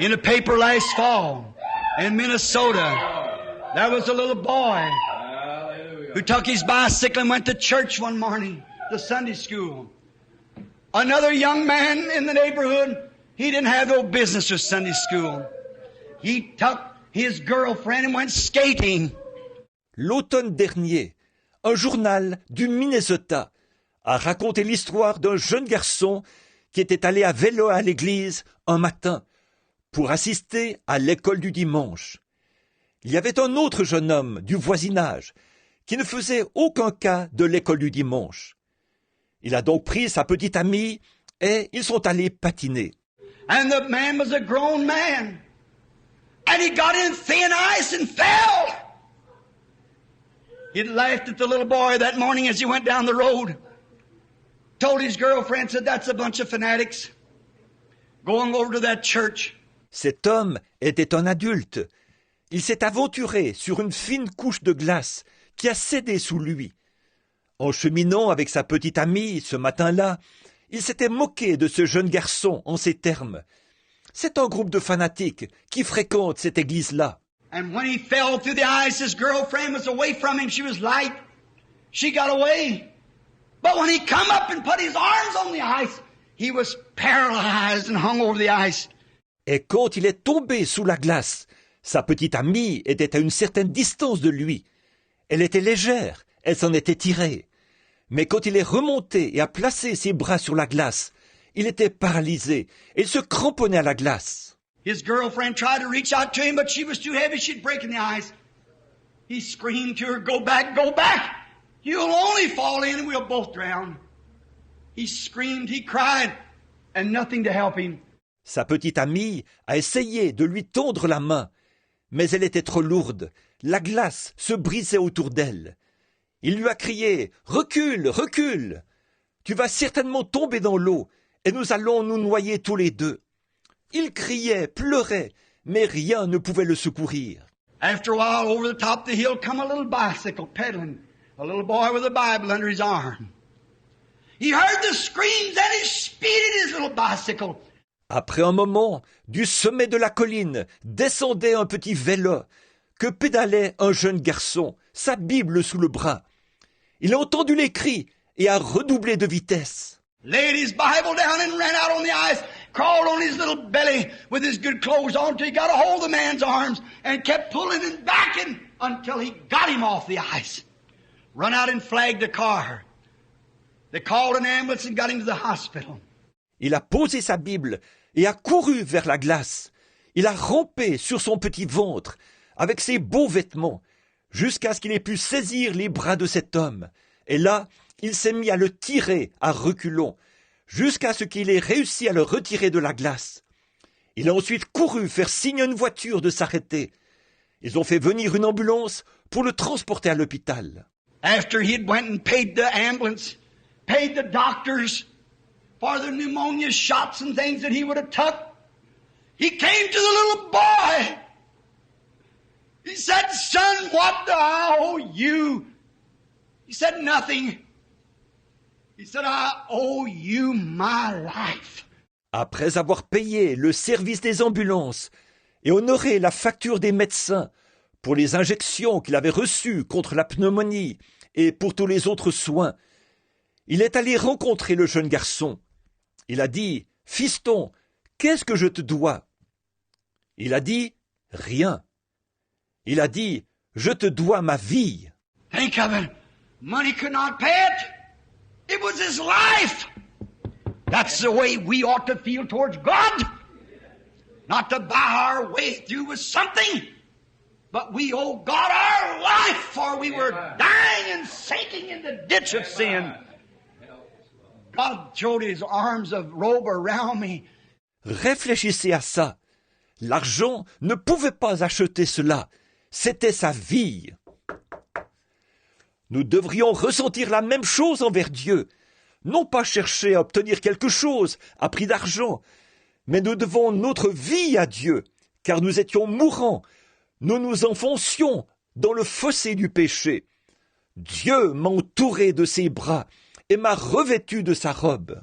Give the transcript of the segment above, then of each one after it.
In the paper last fall, in Minnesota, there was a little boy who took his bicycle and went to church one morning, to Sunday school. Another young man in the neighborhood, he didn't have no business with Sunday school. He took his girlfriend and went skating. L'automne dernier, un journal du Minnesota a raconté l'histoire d'un jeune garçon qui était allé à vélo à l'église un matin pour assister à l'école du dimanche. Il y avait un autre jeune homme du voisinage qui ne faisait aucun cas de l'école du dimanche. Il a donc pris sa petite amie et ils sont allés patiner. And the man was a grown man. And he got in thin ice and fell. He laughed at the little boy that morning as he went down the road. Told his girlfriend, said, that's a bunch of fanatics going over to that church. Cet homme était un adulte. Il s'est aventuré sur une fine couche de glace qui a cédé sous lui. En cheminant avec sa petite amie ce matin-là, il s'était moqué de ce jeune garçon en ces termes. C'est un groupe de fanatiques qui fréquentent cette église-là. And when he fell through the ice, his girlfriend was away from him. She was light. She got away. But when he come up and put his arms on the ice, he was paralyzed and hung over the ice. Et quand il est tombé sous la glace, sa petite amie était à une certaine distance de lui. Elle était légère, elle s'en était tirée. Mais quand il est remonté et a placé ses bras sur la glace, il était paralysé et il se cramponnait à la glace. His girlfriend tried to reach out to him, but she was too heavy. She'd break in the ice. He screamed to her, go back, go back. You'll only fall in and we'll both drown. He screamed, he cried, and nothing to help him. Sa petite amie a essayé de lui tendre la main, mais elle était trop lourde. La glace se brisait autour d'elle. Il lui a crié « Recule, recule ! Tu vas certainement tomber dans l'eau et nous allons nous noyer tous les deux. » Il criait, pleurait, mais rien ne pouvait le secourir. After a while, over the top of the hill come a little bicycle pedaling, a little boy with a Bible under his arm. He heard the screams and he speeded his little bicycle. Après un moment, du sommet de la colline descendait un petit vélo que pédalait un jeune garçon, sa Bible sous le bras. Il a entendu les cris et a redoublé de vitesse. Laid his Bible down and ran out on the ice, crawled on his little belly with his good clothes on till he got a hold of the man's arms and kept pulling and backing until he got him off the ice. Run out and flagged a car. They called an ambulance and got him to the hospital. Il a posé sa Bible et a couru vers la glace. Il a rampé sur son petit ventre avec ses beaux vêtements jusqu'à ce qu'il ait pu saisir les bras de cet homme. Et là, il s'est mis à le tirer à reculons jusqu'à ce qu'il ait réussi à le retirer de la glace. Il a ensuite couru faire signe à une voiture de s'arrêter. Ils ont fait venir une ambulance pour le transporter à l'hôpital. After he'd went and paid the ambulance, paid the doctors for the pneumonia shots and things that he would have took, he came to the little boy. He said, son, what do I owe you? He said, nothing. He said, I owe you my life. Après avoir payé le service des ambulances et honoré la facture des médecins pour les injections qu'il avait reçues contre la pneumonie et pour tous les autres soins, il est allé rencontrer le jeune garçon. Il a dit, « Fiston, qu'est-ce que je te dois ?» Il a dit, « Rien. » Il a dit, « Je te dois ma vie. » Think of it. Money could not pay it. It was his life. That's the way we ought to feel towards God. Not to buy our way through with something, but we owe God our life, for we were dying and sinking in the ditch of sin. God threw his arms of robe around me. Réfléchissez à ça. L'argent ne pouvait pas acheter cela. C'était sa vie. Nous devrions ressentir la même chose envers Dieu. Non pas chercher à obtenir quelque chose à prix d'argent, mais nous devons notre vie à Dieu, car nous étions mourants. Nous nous enfoncions dans le fossé du péché. Dieu m'a entouré de ses bras et m'a revêtu de sa robe.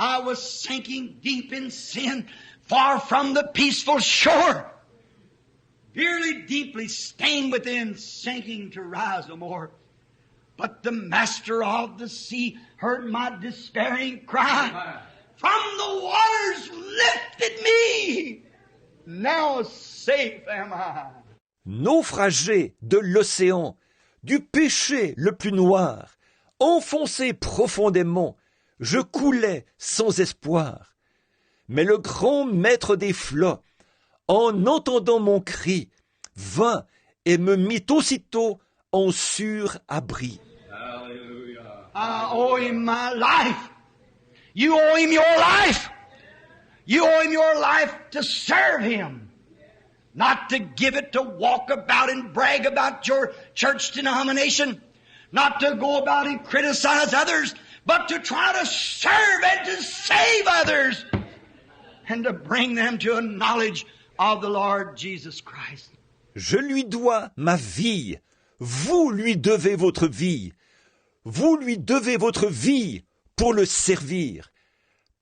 I was sinking deep in sin, far from the peaceful shore. Dearly, deeply stained within, sinking to rise no more. But the master of the sea heard my despairing cry. From the waters lifted me. Now safe am I. Naufragé de l'océan, du péché le plus noir, enfoncé profondément, je coulais sans espoir. Mais le grand maître des flots, en entendant mon cri, vint et me mit aussitôt en sûr abri. I owe him my life. You owe him your life. You owe him your life to serve him. Not to give it to walk about and brag about your church denomination. Not to go about and criticize others, but to try to serve and to save others. And to bring them to a knowledge of the Lord Jesus Christ. Je lui dois ma vie. Vous lui devez votre vie. Vous lui devez votre vie pour le servir.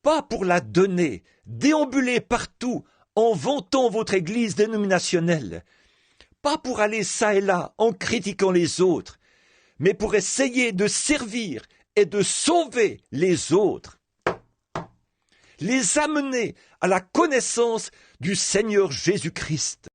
Pas pour la donner, déambuler partout en vantant votre église dénominationnelle. Pas pour aller çà et là en critiquant les autres, mais pour essayer de servir et de sauver les autres. Les amener à la connaissance du Seigneur Jésus-Christ.